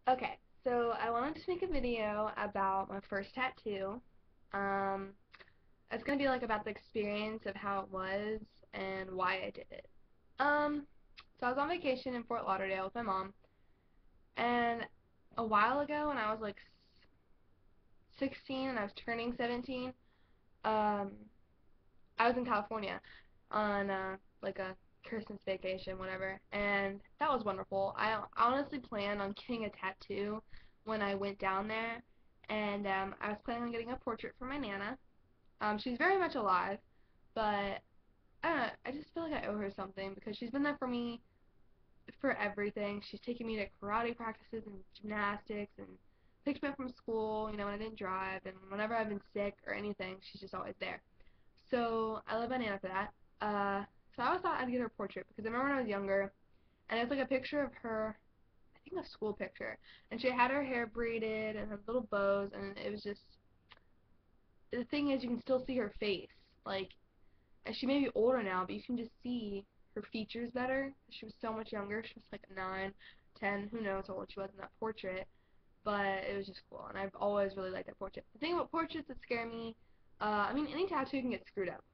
Okay, so I wanted to make a video about my first tattoo. Um, it's gonna be like about the experience of how it was and why I did it. Um, so I was on vacation in Fort Lauderdale with my mom, and a while ago when I was like 16 and I was turning 17, um, I was in California on like a Christmas vacation, whatever, and that was wonderful. I honestly planned on getting a tattoo when I went down there, and I was planning on getting a portrait for my Nana. She's very much alive, but I don't know, I just feel like I owe her something because she's been there for me for everything. She's taken me to karate practices and gymnastics and picked me up from school, when I didn't drive, and whenever I've been sick or anything, she's just always there. So I love my Nana for that. So I always thought I'd get her portrait because I remember when I was younger, and it's like a picture of her, I think a school picture, and she had her hair braided and her little bows, and it was just, the thing is you can still see her face, like, and she may be older now, but you can just see her features better. She was so much younger. She was like 9, 10, who knows how old she was in that portrait, but it was just cool, and I've always really liked that portrait. The thing about portraits that scare me, I mean, any tattoo can get screwed up.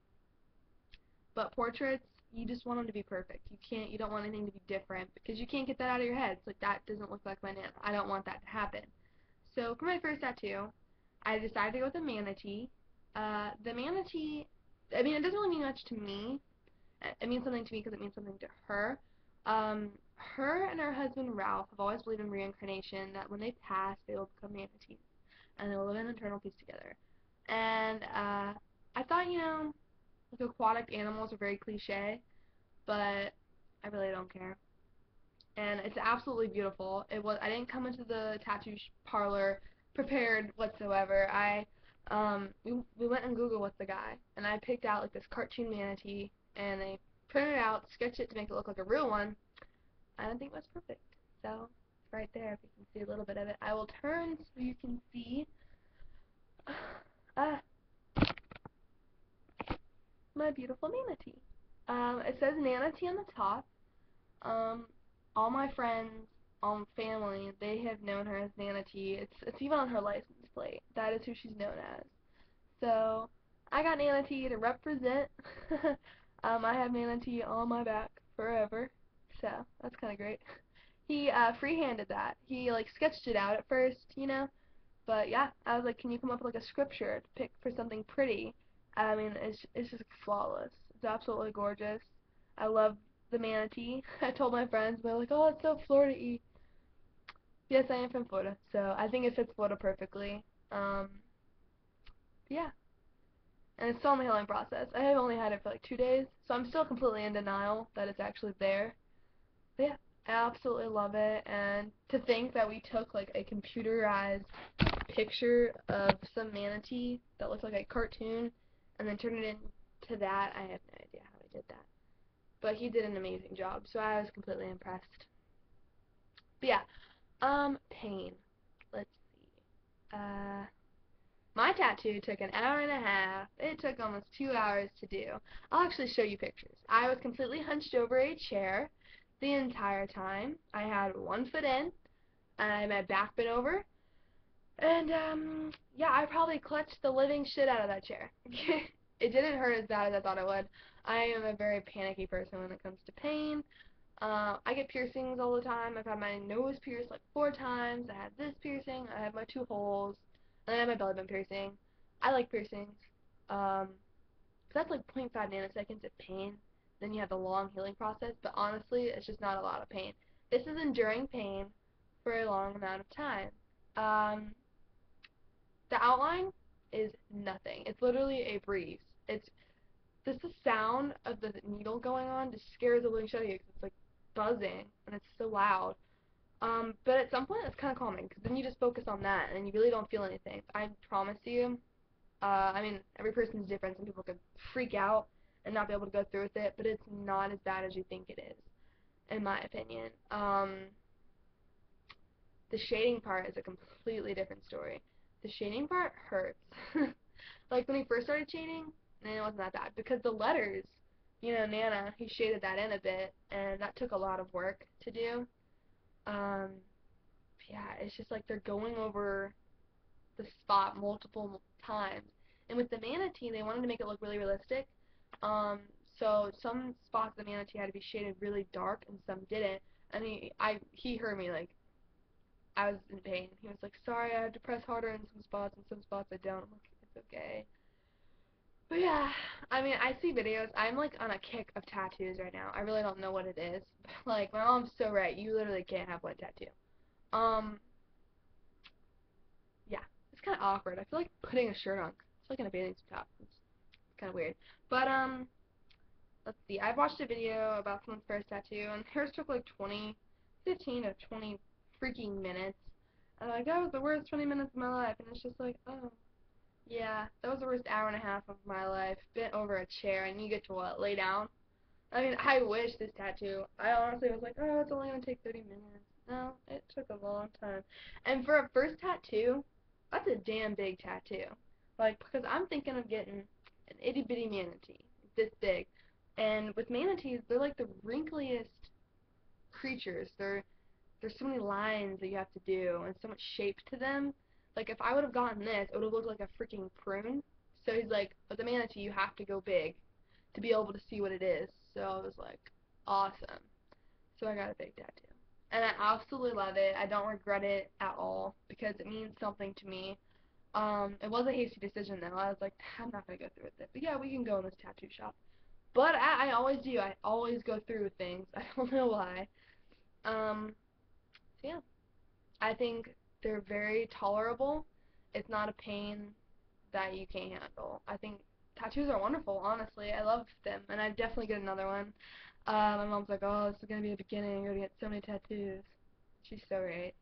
But portraits, you just want them to be perfect. You don't want anything to be different because you can't get that out of your head. It's like, that doesn't look like my Nana. I don't want that to happen. So for my first tattoo, I decided to go with a manatee. The manatee, I mean, it doesn't really mean much to me. It means something to me because it means something to her. Her and her husband Ralph have always believed in reincarnation, that when they pass, they will become manatees and they will live in eternal peace together. And I thought, like aquatic animals are very cliche, but I really don't care. And it's absolutely beautiful. I didn't come into the tattoo parlor prepared whatsoever. We went and Googled with the guy, and I picked out like this cartoon manatee, and they printed it out, sketched it to make it look like a real one. I think it was perfect. So it's right there if you can see a little bit of it. I will turn so you can see uh, my beautiful manatee. It says manatee on the top. Um, all my friends, family, they have known her as Manatee. It's even on her license plate. That is who she's known as. So I got Manatee to represent. I have Manatee on my back forever. So that's kind of great. He freehanded that. He like sketched it out at first. But yeah, I was like, can you come up with like a scripture to pick for something pretty? I mean, it's just flawless. It's absolutely gorgeous. I love the manatee. I told my friends, they're like, oh, it's so Florida-y. Yes, I am from Florida, so I think it fits Florida perfectly. Um, yeah, and it's still in the healing process. I have only had it for like 2 days, so I'm still completely in denial that it's actually there. But yeah, I absolutely love it, and to think that we took like a computerized picture of some manatee that looked like a cartoon and then turned it into that, I have no idea how he did that. But he did an amazing job, so I was completely impressed. But yeah, pain. Let's see. My tattoo took an hour and a half. It took almost 2 hours to do. I'll actually show you pictures. I was completely hunched over a chair the entire time. I had one foot in, and I had my back bent over, and yeah, I probably clutched the living shit out of that chair. It didn't hurt as bad as I thought it would. I am a very panicky person when it comes to pain. I get piercings all the time. I've had my nose pierced like 4 times. I had this piercing. I have my 2 holes. And I have my belly button piercing. I like piercings. Um, 'Cause that's like 0.5 nanoseconds of pain. Then you have the long healing process. But honestly, it's just not a lot of pain. This is enduring pain for a long amount of time. Um, the outline is nothing. It's literally a breeze. It's just the sound of the needle going on just scares the living shit out of you because it's like buzzing and it's so loud. But at some point it's kind of calming because then you just focus on that and you really don't feel anything. I promise you. I mean, every person's different. Some people could freak out and not be able to go through with it, but it's not as bad as you think it is, in my opinion. The shading part is a completely different story. The shading part hurts. Like when he first started shading, it wasn't that bad because the letters, Nana, he shaded that in a bit, and that took a lot of work to do. Um, yeah, It's just like they're going over the spot multiple times. And with the manatee, they wanted to make it look really realistic. Um, so some spots of the manatee had to be shaded really dark, and some didn't. And he heard me like I was in pain. He was like, "Sorry, I had to press harder in some spots, and some spots I don't." I'm like, "It's okay." But yeah, I mean, I see videos. I'm like on a kick of tattoos right now. I really don't know what it is. Like my mom's so right. You literally can't have one tattoo. Um, yeah, it's kind of awkward. I feel like putting a shirt on. It's like in a bathing suit top. It's kind of weird. But let's see. I've watched a video about someone's first tattoo, and hers took like 15 to 20 freaking minutes. And like, that was the worst 20 minutes of my life. And it's just like, oh, yeah, that was the worst hour and a half of my life. Bent over a chair, and you get to what? Lay down? I mean, I wish this tattoo. I honestly was like, oh, it's only gonna take 30 minutes. No, it took a long time. And for a first tattoo, that's a damn big tattoo. Like, because I'm thinking of getting an itty bitty manatee, this big. And with manatees, they're like the wrinkliest creatures. There's so many lines that you have to do, and so much shape to them. Like, if I would have gotten this, it would have looked like a freaking prune. So he's like, with the manatee, you have to go big to be able to see what it is. So I was like, awesome. So I got a big tattoo. And I absolutely love it. I don't regret it at all because it means something to me. It was a hasty decision though. I was like, I'm not gonna go through with it. But yeah, we can go in this tattoo shop. But I always do. I always go through with things. I don't know why. So yeah, I think they're very tolerable. It's not a pain that you can't handle. I think tattoos are wonderful, honestly. I love them, and I'd definitely get another one. My mom's like, oh, this is going to be the beginning. You're going to get so many tattoos. She's so right.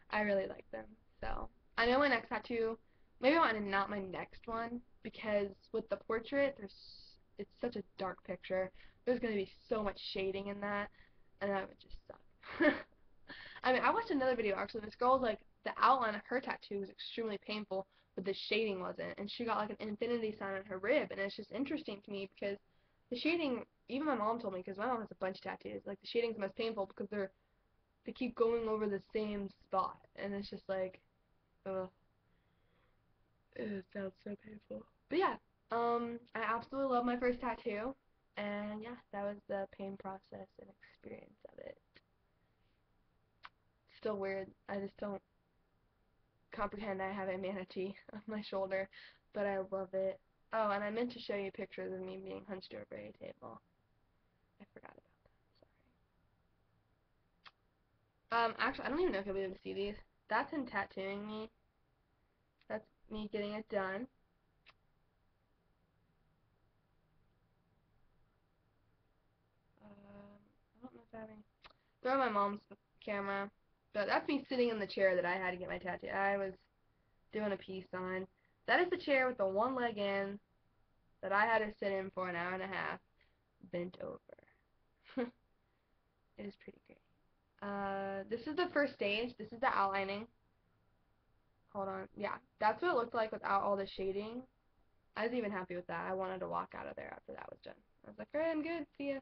I really like them. So, I know my next tattoo, maybe not my next one, because with the portrait, it's such a dark picture. There's going to be so much shading in that, and that would just suck. I mean, I watched another video actually. This girl's like, the outline of her tattoo was extremely painful, but the shading wasn't, and she got like an infinity sign on her rib, and it's just interesting to me because the shading, even my mom told me, because my mom has a bunch of tattoos, like the shading's the most painful because they keep going over the same spot, and it's just like, ugh, it sounds so painful. But yeah, I absolutely love my first tattoo, and yeah, that was the pain process and experience of it. Still weird. I just don't comprehend I have a manatee on my shoulder, but I love it. Oh, and I meant to show you pictures of me being hunched over a table. I forgot about that. Sorry. Actually, I don't even know if you'll be able to see these. That's him tattooing me. That's me getting it done. I don't know if I have any. They're on my mom's camera. But that's me sitting in the chair that I had to get my tattoo. I was doing a peace sign. That is the chair with the one leg in that I had to sit in for an hour and a half, bent over. It is pretty great. This is the first stage. This is the outlining. Hold on. Yeah, that's what it looked like without all the shading. I was even happy with that. I wanted to walk out of there after that was done. I was like, alright, I'm good. See ya.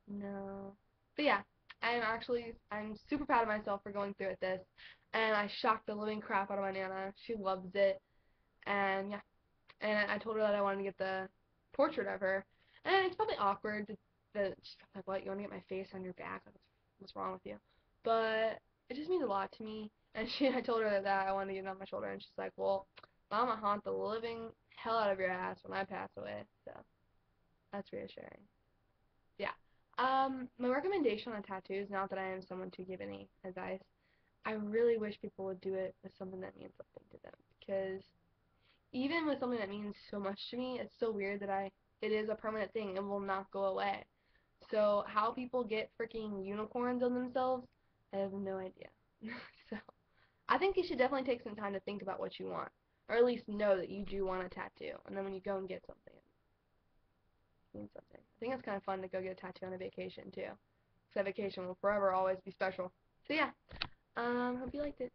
No. But yeah, I'm super proud of myself for going through with this. And I shocked the living crap out of my Nana. She loves it. And yeah. And I told her that I wanted to get the portrait of her. And it's probably awkward that she's probably like, what, you want to get my face on your back? Like, what's wrong with you? But it just means a lot to me. And I told her that I wanted to get it on my shoulder, and she's like, well, I'm gonna haunt the living hell out of your ass when I pass away. So that's reassuring. Yeah. My recommendation on tattoos, not that I am someone to give any advice, I really wish people would do it with something that means something to them, because even with something that means so much to me, it's so weird that it is a permanent thing and will not go away. So how people get freaking unicorns on themselves, I have no idea. So I think you should definitely take some time to think about what you want, or at least know that you do want a tattoo, and then when you go and get something, it means something. I think it's kind of fun to go get a tattoo on a vacation too, because that vacation will forever always be special. So yeah, hope you liked it.